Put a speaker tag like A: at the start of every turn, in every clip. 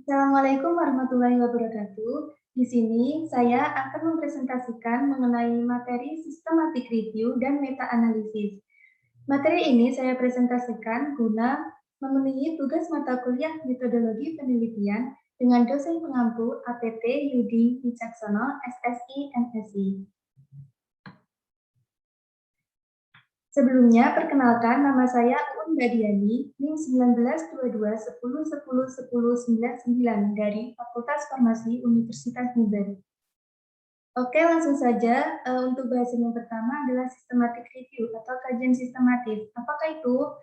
A: Assalamualaikum warahmatullahi wabarakatuh. Di sini saya akan mempresentasikan mengenai materi systematic review dan meta-analisis. Materi ini saya presentasikan guna memenuhi tugas mata kuliah metodologi penelitian dengan dosen pengampu APT Yudi Wicaksono, SSI, MSI. Sebelumnya, perkenalkan nama saya Uun Badiani, NIM 192210101099 dari Fakultas Farmasi Universitas Newberry. Oke, langsung saja. Untuk bahasan yang pertama adalah systematic review atau kajian sistematis. Apakah itu?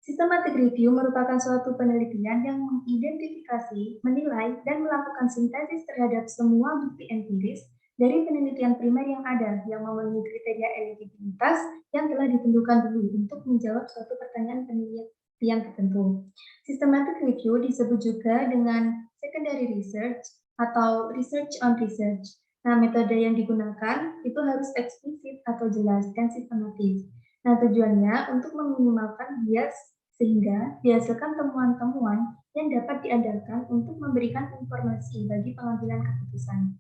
A: Systematic review merupakan suatu penelitian yang mengidentifikasi, menilai, dan melakukan sintesis terhadap semua bukti empiris dari penelitian primer yang ada, yang memenuhi kriteria eligibilitas yang telah ditentukan dulu untuk menjawab suatu pertanyaan penelitian tertentu. Systematic review disebut juga dengan secondary research atau research on research. Nah, metode yang digunakan itu harus eksplisit atau jelas dan sistematis. Nah, tujuannya untuk meminimalkan bias sehingga dihasilkan temuan-temuan yang dapat diandalkan untuk memberikan informasi bagi pengambilan keputusan.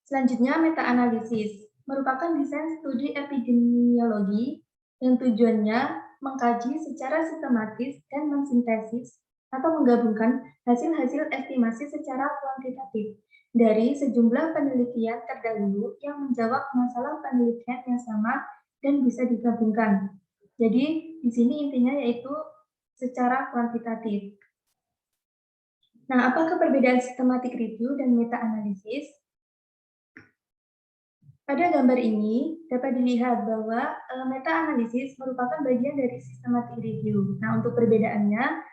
A: Selanjutnya, meta-analisis merupakan desain studi epidemiologi yang tujuannya mengkaji secara sistematis dan mensintesis atau menggabungkan hasil-hasil estimasi secara kuantitatif dari sejumlah penelitian terdahulu yang menjawab masalah penelitian yang sama dan bisa digabungkan. Jadi, di sini intinya yaitu secara kuantitatif. Nah, apakah perbedaan systematic review dan meta-analisis? Pada gambar ini dapat dilihat bahwa meta-analisis merupakan bagian dari systematic review. Nah, untuk perbedaannya,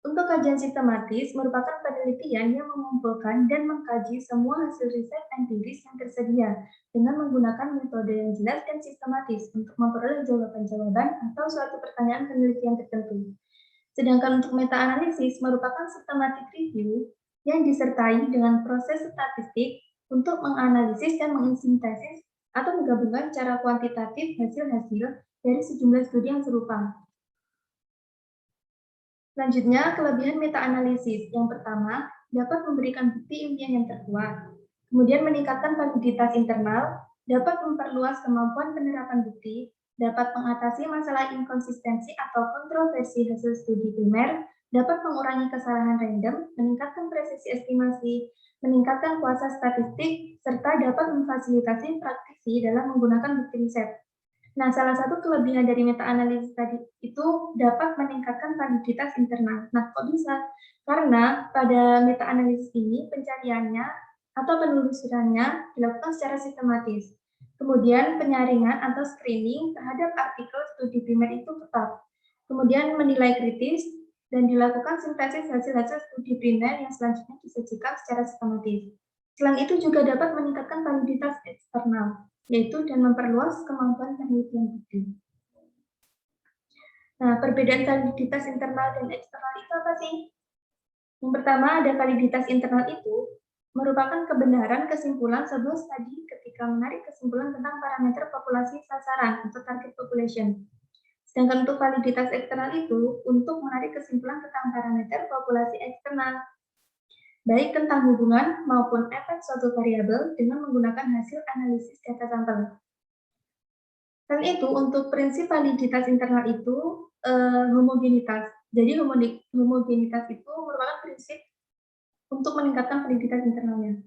A: untuk kajian sistematis merupakan penelitian yang mengumpulkan dan mengkaji semua hasil riset empiris yang tersedia dengan menggunakan metode yang jelas dan sistematis untuk memperoleh jawaban-jawaban atau suatu pertanyaan penelitian tertentu. Sedangkan untuk meta-analisis merupakan systematic review yang disertai dengan proses statistik untuk menganalisis dan mensintesis atau menggabungkan secara kuantitatif hasil-hasil dari sejumlah studi yang serupa. Selanjutnya, kelebihan meta-analisis. Yang pertama, dapat memberikan bukti ilmiah yang terkuat. Kemudian meningkatkan validitas internal, dapat memperluas kemampuan penerapan bukti, dapat mengatasi masalah inkonsistensi atau kontroversi hasil studi primer, dapat mengurangi kesalahan random, meningkatkan presisi estimasi, meningkatkan kuasa statistik, serta dapat memfasilitasi praktisi dalam menggunakan bukti riset. Nah, salah satu kelebihan dari meta-analisis tadi itu dapat meningkatkan validitas internal. Nah, kok bisa? Karena pada meta-analisis ini pencariannya atau penelusurannya dilakukan secara sistematis. Kemudian penyaringan atau screening terhadap artikel studi primer itu ketat. Kemudian menilai kritis dan dilakukan sintesis hasil-hasil studi primer yang selanjutnya disajikan secara sistematis. Selain itu juga dapat meningkatkan validitas eksternal, yaitu dan memperluas kemampuan penelitian bukti. Nah, perbedaan validitas internal dan eksternal itu apa sih? Yang pertama, ada validitas internal itu merupakan kebenaran kesimpulan sebuah studi ketika menarik kesimpulan tentang parameter populasi sasaran atau target population. Sedangkan untuk validitas eksternal itu untuk menarik kesimpulan tentang parameter populasi eksternal, baik tentang hubungan maupun efek suatu variabel dengan menggunakan hasil analisis data sampel. Dan itu untuk prinsip validitas internal itu homogenitas. Jadi homogenitas itu merupakan prinsip untuk meningkatkan validitas internalnya.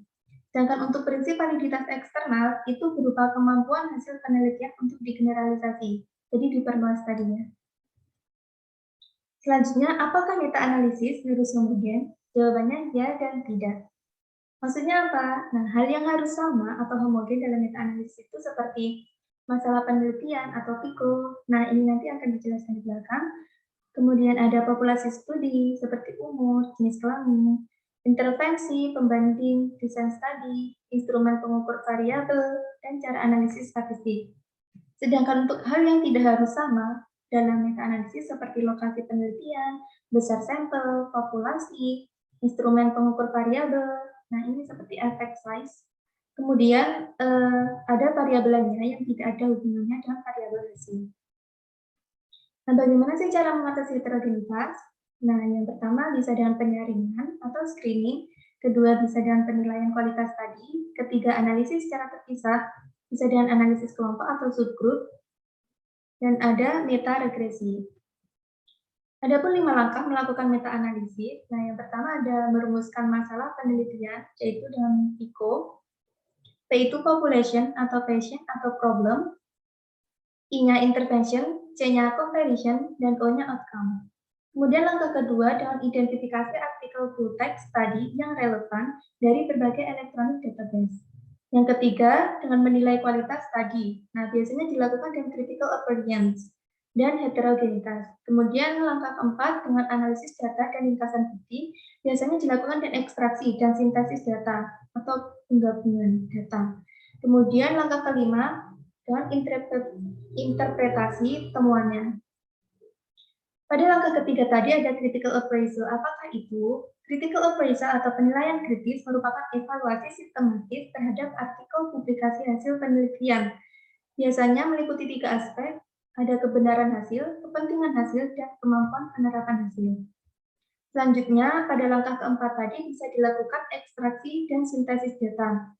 A: Sedangkan untuk prinsip validitas eksternal itu berupa kemampuan hasil penelitian untuk digeneralisasi. Jadi diperluas tadinya. Selanjutnya, apakah meta-analisis harus homogen? Jawabannya ya dan tidak. Maksudnya apa? Nah, hal yang harus sama atau homogen dalam meta-analisis itu seperti masalah penelitian atau PICO. Nah, ini nanti akan dijelaskan di belakang. Kemudian ada populasi studi seperti umur, jenis kelamin, intervensi, pembanding, desain studi, instrumen pengukur variabel, dan cara analisis statistik. Sedangkan untuk hal yang tidak harus sama dalam meta-analisis seperti lokasi penelitian, besar sampel, populasi, instrumen pengukur variabel, nah ini seperti effect size. Kemudian ada variabel lainnya yang tidak ada hubungannya dengan variabel hasil. Nah, bagaimana sih cara mengatasi heterogenitas? Nah, yang pertama bisa dengan penyaringan atau screening, kedua bisa dengan penilaian kualitas tadi, ketiga analisis secara terpisah, bisa dengan analisis kelompok atau subgroup, dan ada meta-regresi. Adapun 5 langkah melakukan meta-analisis. Nah, yang pertama ada merumuskan masalah penelitian, yaitu dengan PICO. P itu population atau patient atau problem, I-nya intervention, C-nya comparison, dan O-nya outcome. Kemudian langkah kedua dengan identifikasi artikel full text tadi yang relevan dari berbagai electronic database. Yang ketiga dengan menilai kualitas tadi. Nah, biasanya dilakukan dengan critical appearance dan heterogenitas. Kemudian langkah keempat dengan analisis data dan ringkasan bukti, biasanya dilakukan dengan ekstraksi dan sintesis data atau penggabungan data. Kemudian langkah kelima dengan interpretasi temuannya. Pada langkah ketiga tadi ada critical appraisal. Apakah itu? Critical appraisal atau penilaian kritis merupakan evaluasi sistematis terhadap artikel publikasi hasil penelitian. Biasanya meliputi 3 aspek, ada kebenaran hasil, kepentingan hasil, dan kemampuan penerapan hasil. Selanjutnya, pada langkah keempat tadi bisa dilakukan ekstraksi dan sintesis data.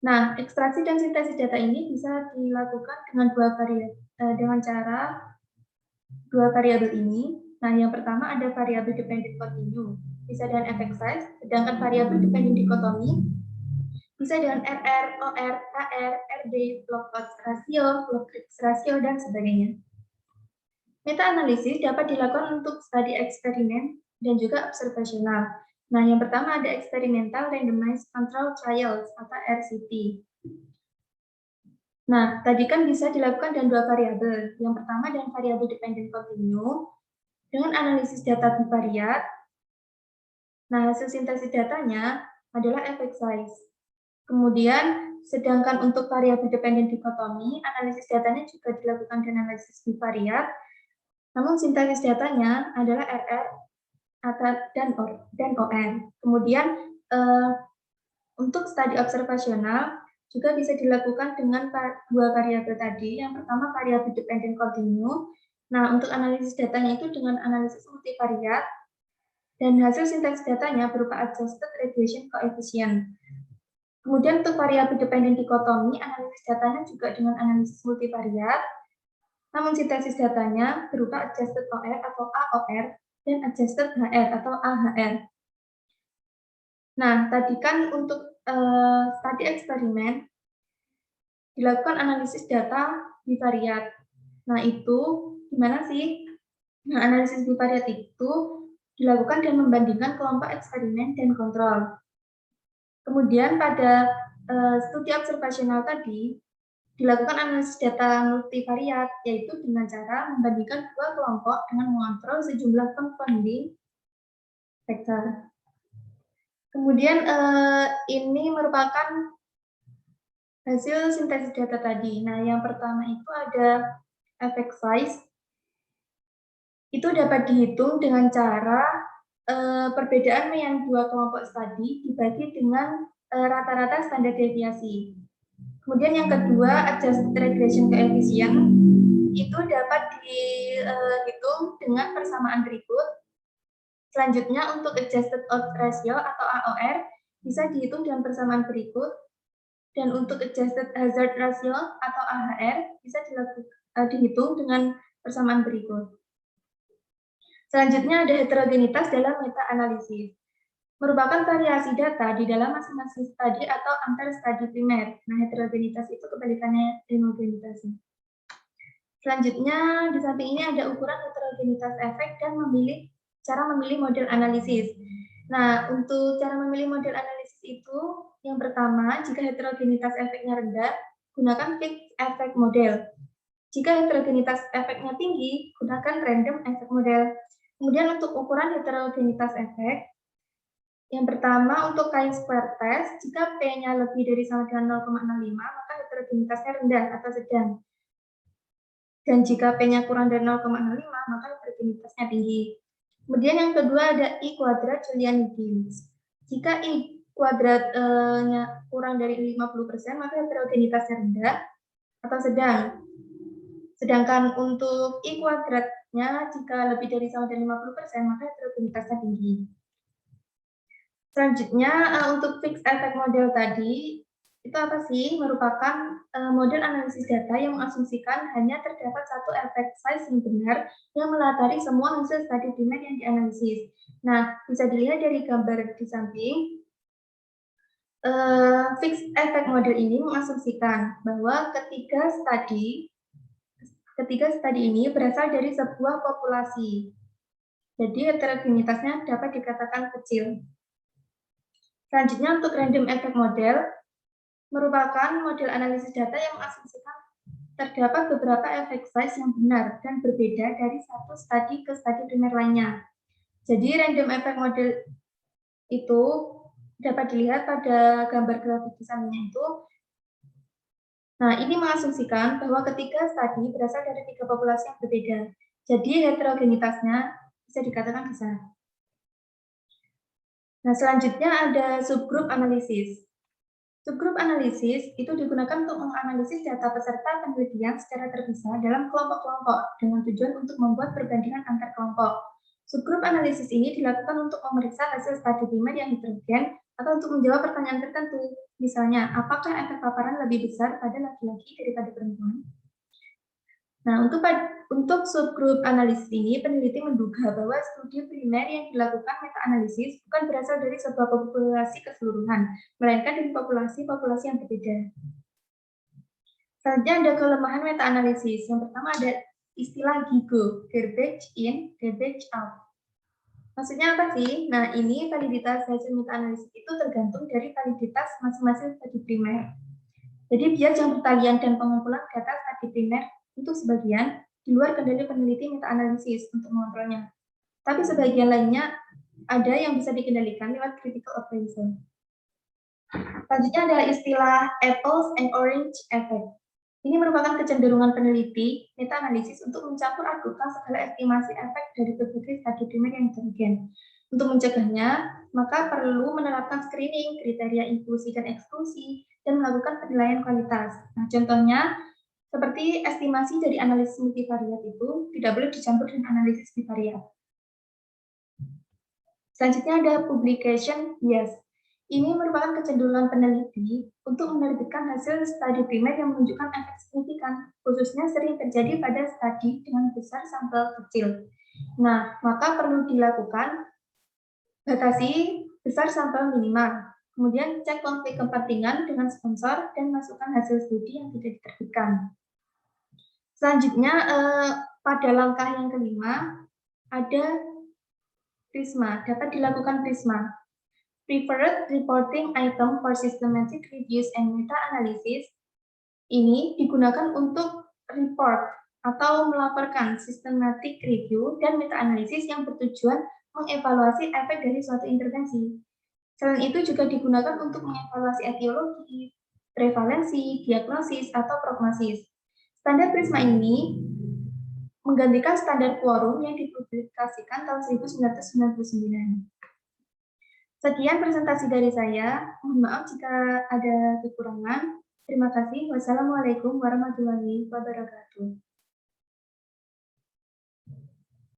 A: Nah, ekstraksi dan sintesis data ini bisa dilakukan dengan cara dua variabel ini. Nah, yang pertama ada variabel dependent continue, bisa dengan effect size, sedangkan variabel dependent dichotomy bisa dengan RR, OR, KR, RD, log odds ratio, log Krig's ratio, dan sebagainya. Meta-analisis dapat dilakukan untuk studi eksperimen dan juga observasional. Nah, yang pertama ada experimental randomized control trials atau RCT. Nah, tadi kan bisa dilakukan dengan 2 variabel. Yang pertama dengan variabel dependent continue dengan analisis data bivariat. Nah, hasil sintesis datanya adalah effect size. Kemudian, sedangkan untuk variabel dependent dichotomy, analisis datanya juga dilakukan dengan analisis bivariat, namun sintesis datanya adalah RR dan ON. Kemudian, untuk studi observasional juga bisa dilakukan dengan 2 variabel tadi. Yang pertama variabel dependent continue. Nah, untuk analisis datanya itu dengan analisis multivariat, dan hasil sintesis datanya berupa adjusted regression coefficient. Kemudian untuk variabel dependent dichotomy, analisis datanya juga dengan analisis multivariat, namun sintesis datanya berupa adjusted OR atau AOR dan adjusted HR atau AHR. Nah, tadi kan untuk studi eksperimen dilakukan analisis data bivariat. Nah, itu gimana sih? Nah, analisis bivariat itu dilakukan dengan membandingkan kelompok eksperimen dan kontrol. Kemudian pada studi observasional tadi dilakukan analisis data multivariat, yaitu dengan cara membandingkan 2 kelompok dengan mengontrol sejumlah confounding factor. Kemudian ini merupakan hasil sintesis data tadi. Nah, yang pertama itu ada effect size. Itu dapat dihitung dengan cara perbedaan yang 2 kelompok tadi dibagi dengan rata-rata standar deviasi. Kemudian yang kedua, adjusted regression coefficient itu dapat dihitung dengan persamaan berikut. Selanjutnya untuk adjusted odds ratio atau AOR bisa dihitung dengan persamaan berikut. Dan untuk adjusted hazard ratio atau AHR bisa dihitung dengan persamaan berikut. Selanjutnya ada heterogenitas dalam meta-analisis. Merupakan variasi data di dalam masing-masing studi atau antar studi primer. Nah, heterogenitas itu kebalikannya homogenitas. Selanjutnya, di samping ini ada ukuran heterogenitas efek dan cara memilih model analisis. Nah, untuk cara memilih model analisis itu, yang pertama, jika heterogenitas efeknya rendah, gunakan fixed effect model. Jika heterogenitas efeknya tinggi, gunakan random effect model. Kemudian untuk ukuran heterogenitas efek, yang pertama untuk chi-square test, jika P-nya lebih dari sama dengan 0,65, maka heterogenitasnya rendah atau sedang. Dan jika P-nya kurang dari 0,05, maka heterogenitasnya tinggi. Kemudian yang kedua ada I kuadrat Julian-Gibbs. Jika I kuadratnya kurang dari 50%, maka heterogenitasnya rendah atau sedang. Sedangkan untuk I kuadrat Selanjutnya, jika lebih dari sama dengan 50%, maka heterogenitasnya tinggi. Selanjutnya, untuk fixed effect model tadi, itu apa sih? Merupakan model analisis data yang mengasumsikan hanya terdapat satu efek size yang benar yang melatari semua hasil studi primer yang dianalisis. Nah, bisa dilihat dari gambar di samping, fixed effect model ini mengasumsikan bahwa ketiga studi ini berasal dari sebuah populasi. Jadi heterogenitasnya dapat dikatakan kecil. Selanjutnya untuk random effect model merupakan model analisis data yang mengasumsikan terdapat beberapa efek size yang benar dan berbeda dari satu studi ke studi primer lainnya. Jadi random effect model itu dapat dilihat pada gambar grafik di sampingnya itu. Nah, ini mengasumsikan bahwa ketiga studi berasal dari tiga populasi yang berbeda. Jadi heterogenitasnya bisa dikatakan besar. Nah, selanjutnya ada subgroup analisis. Subgroup analisis itu digunakan untuk menganalisis data peserta penelitian secara terpisah dalam kelompok-kelompok dengan tujuan untuk membuat perbandingan antar kelompok. Subgroup analisis ini dilakukan untuk memeriksa hasil studi primer yang heterogen atau untuk menjawab pertanyaan tertentu. Misalnya, apakah efek paparan lebih besar pada laki-laki daripada perempuan? Nah, untuk subgroup analisis ini, peneliti menduga bahwa studi primer yang dilakukan meta-analisis bukan berasal dari sebuah populasi keseluruhan, melainkan dari populasi-populasi yang berbeda. Selanjutnya ada kelemahan meta-analisis. Yang pertama ada istilah GIGO, garbage in, garbage out. Maksudnya apa sih? Nah, ini validitas hasil meta-analisis itu tergantung dari validitas masing-masing studi primer. Jadi bias yang pertalian dan pengumpulan data studi primer untuk sebagian di luar kendali peneliti meta-analisis untuk mengontrolnya. Tapi sebagian lainnya ada yang bisa dikendalikan lewat critical appraisal. Selanjutnya adalah istilah apples and orange effect. Ini merupakan kecenderungan peneliti meta-analisis untuk mencampur adukan segala estimasi efek dari berbagai studi primer yang heterogen. Untuk mencegahnya, maka perlu menerapkan screening, kriteria inklusi dan eksklusi, dan melakukan penilaian kualitas. Nah, contohnya, seperti estimasi dari analisis multivariat itu tidak boleh dicampur dengan analisis bivariat. Selanjutnya ada publication bias. Ini merupakan kecenderungan peneliti untuk menerbitkan hasil studi primer yang menunjukkan efek signifikan, khususnya sering terjadi pada studi dengan besar sampel kecil. Nah, maka perlu dilakukan batasi besar sampel minimal. Kemudian cek konflik kepentingan dengan sponsor dan masukkan hasil studi yang tidak diterbitkan. Selanjutnya, pada langkah yang kelima, ada PRISMA, dapat dilakukan PRISMA. Preferred Reporting Item for Systematic Reviews and Meta-Analysis. Ini digunakan untuk report atau melaporkan systematic review dan meta-analisis yang bertujuan mengevaluasi efek dari suatu intervensi. Selain itu juga digunakan untuk mengevaluasi etiologi, prevalensi, diagnosis, atau prognosis. Standar PRISMA ini menggantikan standar quorum yang dipublikasikan tahun 1999. Sekian presentasi dari saya. Mohon maaf jika ada kekurangan. Terima kasih. Wassalamualaikum warahmatullahi wabarakatuh.